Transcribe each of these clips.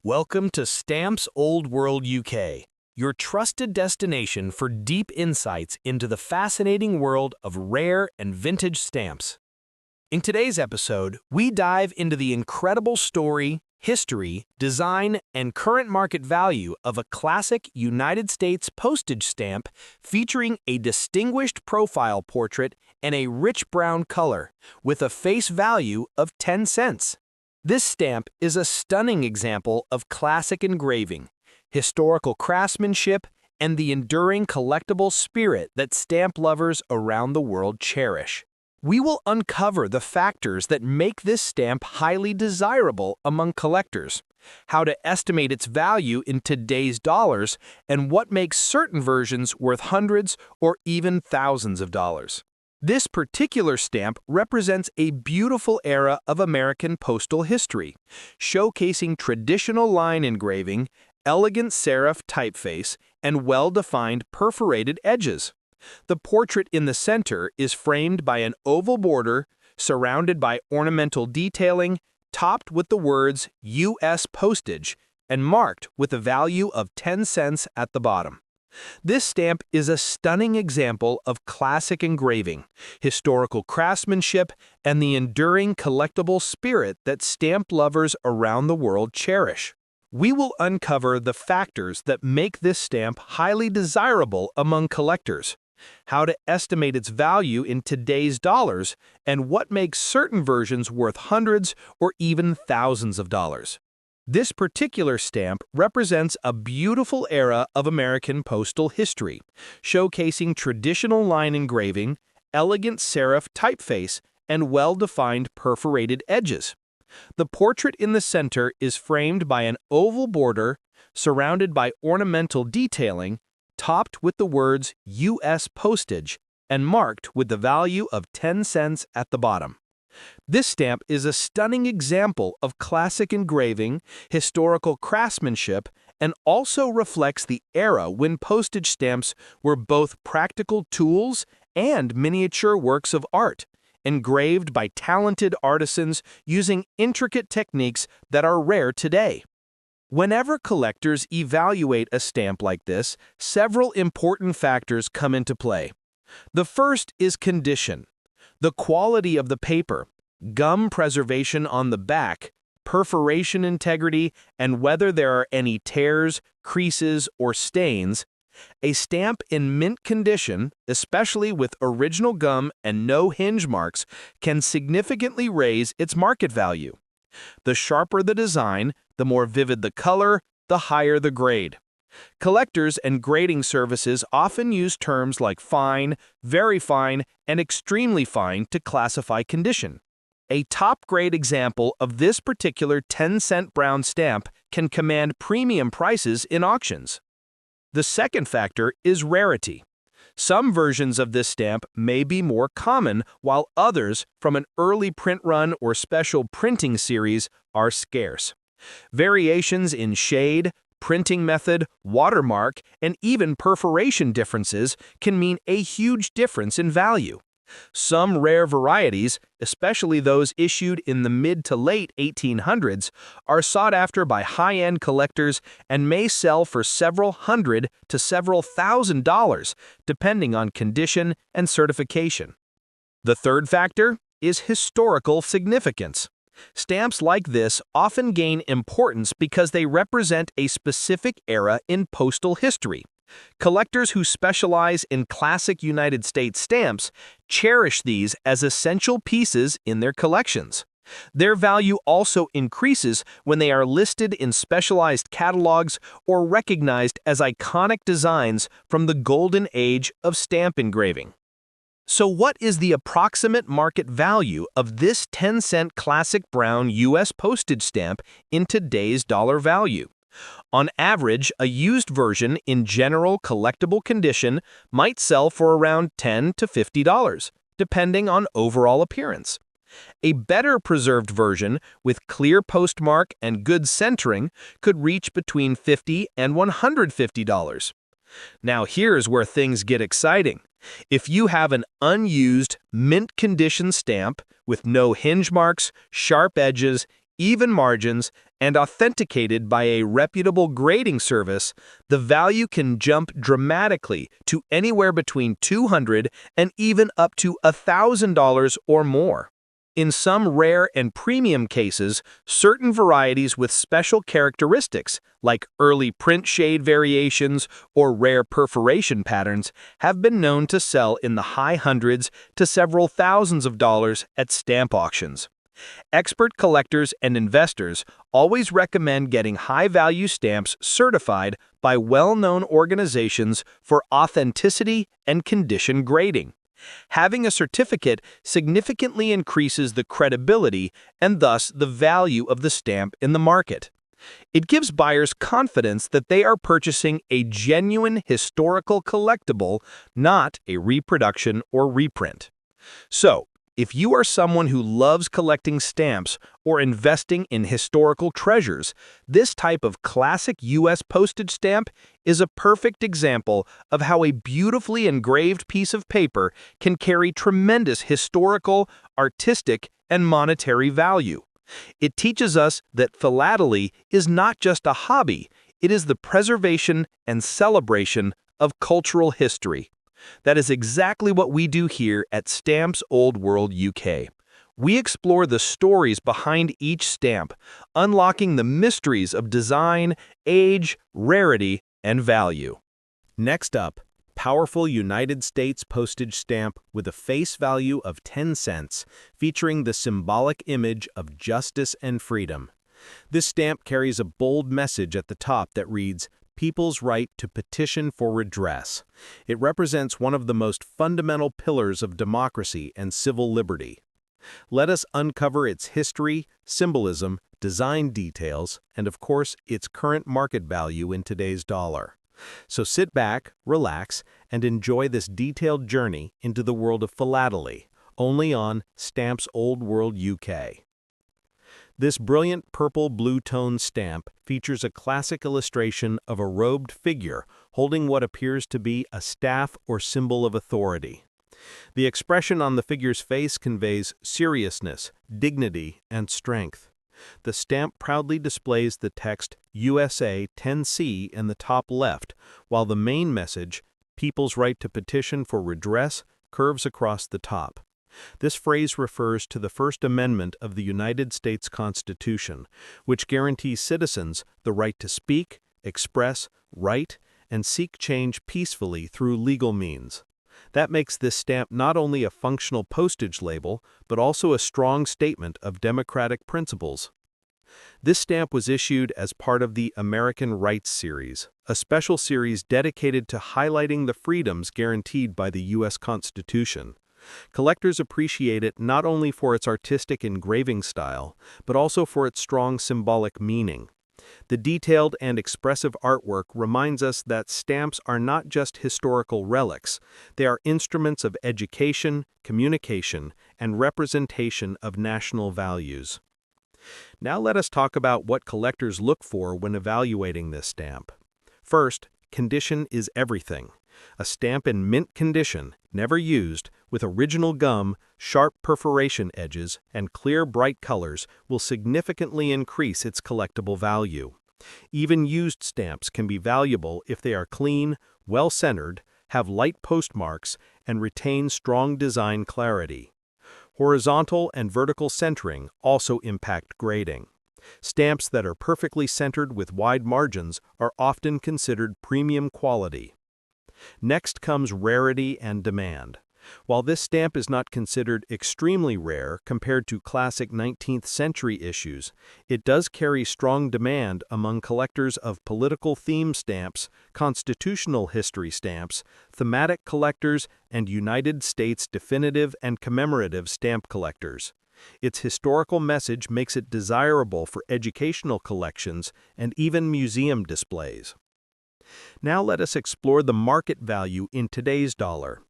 Welcome to Stamps Old World UK, your trusted destination for deep insights into the fascinating world of rare and vintage stamps. In today's episode, we dive into the incredible story, history, design, and current market value of a classic United States postage stamp featuring a distinguished profile portrait and a rich brown color, with a face value of 10 cents. This stamp is a stunning example of classic engraving, historical craftsmanship, and the enduring collectible spirit that stamp lovers around the world cherish. We will uncover the factors that make this stamp highly desirable among collectors, how to estimate its value in today's dollars, and what makes certain versions worth hundreds or even thousands of dollars. This particular stamp represents a beautiful era of American postal history, showcasing traditional line engraving, elegant serif typeface, and well-defined perforated edges. The portrait in the center is framed by an oval border, surrounded by ornamental detailing, topped with the words US postage, and marked with a value of 10 cents at the bottom. This stamp is a stunning example of classic engraving, historical craftsmanship, and the enduring collectible spirit that stamp lovers around the world cherish. We will uncover the factors that make this stamp highly desirable among collectors, how to estimate its value in today's dollars, and what makes certain versions worth hundreds or even thousands of dollars. This particular stamp represents a beautiful era of American postal history, showcasing traditional line engraving, elegant serif typeface, and well-defined perforated edges. The portrait in the center is framed by an oval border, surrounded by ornamental detailing, topped with the words US postage, and marked with the value of 10 cents at the bottom. This stamp is a stunning example of classic engraving, historical craftsmanship, and also reflects the era when postage stamps were both practical tools and miniature works of art, engraved by talented artisans using intricate techniques that are rare today. Whenever collectors evaluate a stamp like this, several important factors come into play. The first is condition. The quality of the paper, gum preservation on the back, perforation integrity, and whether there are any tears, creases, or stains. A stamp in mint condition, especially with original gum and no hinge marks, can significantly raise its market value. The sharper the design, the more vivid the color, the higher the grade. Collectors and grading services often use terms like fine, very fine, and extremely fine to classify condition. A top-grade example of this particular 10-cent brown stamp can command premium prices in auctions. The second factor is rarity. Some versions of this stamp may be more common, while others, from an early print run or special printing series, are scarce. Variations in shade, printing method, watermark, and even perforation differences can mean a huge difference in value. Some rare varieties, especially those issued in the mid to late 1800s, are sought after by high-end collectors and may sell for several hundred to several $1,000s, depending on condition and certification. The third factor is historical significance. Stamps like this often gain importance because they represent a specific era in postal history. Collectors who specialize in classic United States stamps cherish these as essential pieces in their collections. Their value also increases when they are listed in specialized catalogs or recognized as iconic designs from the golden age of stamp engraving. So what is the approximate market value of this 10-cent classic brown US postage stamp in today's dollar value? On average, a used version in general collectible condition might sell for around $10 to $50, depending on overall appearance. A better preserved version with clear postmark and good centering could reach between $50 and $150. Now here's where things get exciting. If you have an unused, mint condition stamp with no hinge marks, sharp edges, even margins, and authenticated by a reputable grading service, the value can jump dramatically to anywhere between $200 and even up to $1,000 or more. In some rare and premium cases, certain varieties with special characteristics, like early print shade variations or rare perforation patterns, have been known to sell in the high hundreds to several thousands of dollars at stamp auctions. Expert collectors and investors always recommend getting high-value stamps certified by well-known organizations for authenticity and condition grading. Having a certificate significantly increases the credibility and thus the value of the stamp in the market. It gives buyers confidence that they are purchasing a genuine historical collectible, not a reproduction or reprint. So, if you are someone who loves collecting stamps or investing in historical treasures, this type of classic U.S. postage stamp is a perfect example of how a beautifully engraved piece of paper can carry tremendous historical, artistic, and monetary value. It teaches us that philately is not just a hobby, it is the preservation and celebration of cultural history. That is exactly what we do here at Stamps Old World UK. We explore the stories behind each stamp, unlocking the mysteries of design, age, rarity, and value. Next up, powerful United States postage stamp with a face value of 10 cents, featuring the symbolic image of justice and freedom. This stamp carries a bold message at the top that reads, "People's right to petition for redress." It represents one of the most fundamental pillars of democracy and civil liberty. Let us uncover its history, symbolism, design details, and of course, its current market value in today's dollar. So sit back, relax, and enjoy this detailed journey into the world of philately, only on Stamps Old World UK. This brilliant purple-blue tone stamp features a classic illustration of a robed figure holding what appears to be a staff or symbol of authority. The expression on the figure's face conveys seriousness, dignity, and strength. The stamp proudly displays the text USA 10C in the top left, while the main message, "People's right to petition for redress," curves across the top. This phrase refers to the First Amendment of the United States Constitution, which guarantees citizens the right to speak, express, write, and seek change peacefully through legal means. That makes this stamp not only a functional postage label, but also a strong statement of democratic principles. This stamp was issued as part of the American Rights Series, a special series dedicated to highlighting the freedoms guaranteed by the U.S. Constitution. Collectors appreciate it not only for its artistic engraving style, but also for its strong symbolic meaning. The detailed and expressive artwork reminds us that stamps are not just historical relics, they are instruments of education, communication, and representation of national values. Now let us talk about what collectors look for when evaluating this stamp. First, condition is everything. A stamp in mint condition, never used, with original gum, sharp perforation edges, and clear bright colors will significantly increase its collectible value. Even used stamps can be valuable if they are clean, well-centered, have light postmarks, and retain strong design clarity. Horizontal and vertical centering also impact grading. Stamps that are perfectly centered with wide margins are often considered premium quality. Next comes rarity and demand. While this stamp is not considered extremely rare compared to classic 19th century issues, it does carry strong demand among collectors of political theme stamps, constitutional history stamps, thematic collectors, and United States definitive and commemorative stamp collectors. Its historical message makes it desirable for educational collections and even museum displays. Now let us explore the market value in today's dollar.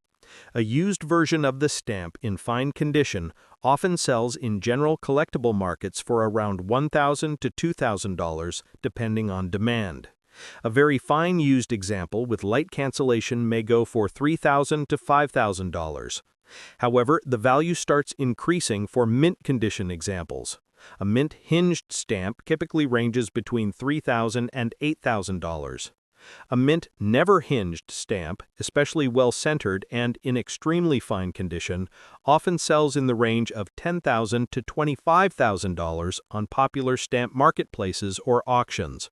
A used version of the stamp in fine condition often sells in general collectible markets for around $1,000 to $2,000 depending on demand. A very fine used example with light cancellation may go for $3,000 to $5,000. However, the value starts increasing for mint condition examples. A mint hinged stamp typically ranges between $3,000 and $8,000. A mint never hinged stamp, especially well-centered and in extremely fine condition, often sells in the range of $10,000 to $25,000 on popular stamp marketplaces or auctions.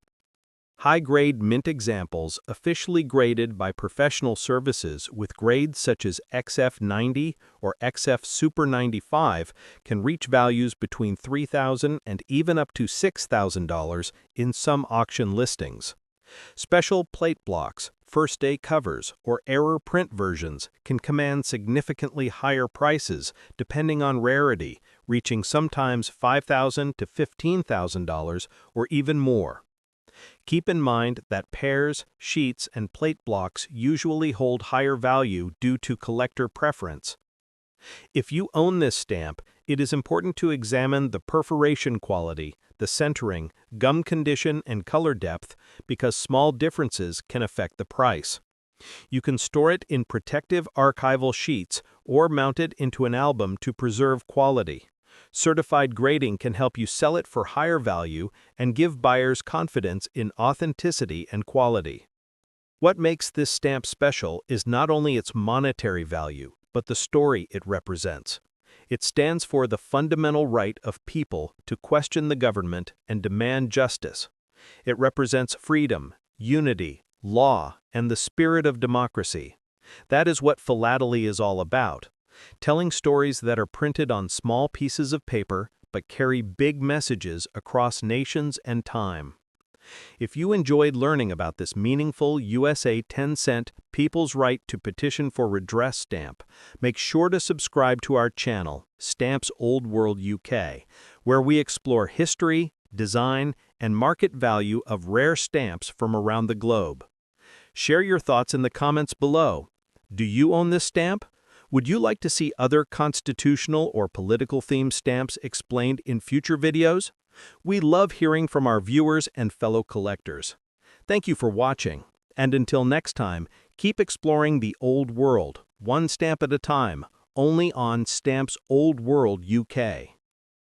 High-grade mint examples, officially graded by professional services with grades such as XF90 or XF Super 95, can reach values between $3,000 and even up to $6,000 in some auction listings. Special plate blocks, first-day covers, or error print versions can command significantly higher prices depending on rarity, reaching sometimes $5,000 to $15,000 or even more. Keep in mind that pairs, sheets, and plate blocks usually hold higher value due to collector preference. If you own this stamp, it is important to examine the perforation quality, the centering, gum condition, and color depth because small differences can affect the price. You can store it in protective archival sheets or mount it into an album to preserve quality. Certified grading can help you sell it for higher value and give buyers confidence in authenticity and quality. What makes this stamp special is not only its monetary value, but the story it represents. It stands for the fundamental right of people to question the government and demand justice. It represents freedom, unity, law, and the spirit of democracy. That is what Philately is all about. Telling stories that are printed on small pieces of paper but carry big messages across nations and time. If you enjoyed learning about this meaningful USA 10-cent People's Right to Petition for Redress stamp, make sure to subscribe to our channel, Stamps Old World UK, where we explore history, design, and market value of rare stamps from around the globe. Share your thoughts in the comments below. Do you own this stamp? Would you like to see other constitutional or political-themed stamps explained in future videos? We love hearing from our viewers and fellow collectors. Thank you for watching, and until next time, keep exploring the old world, one stamp at a time, only on Stamps Old World UK.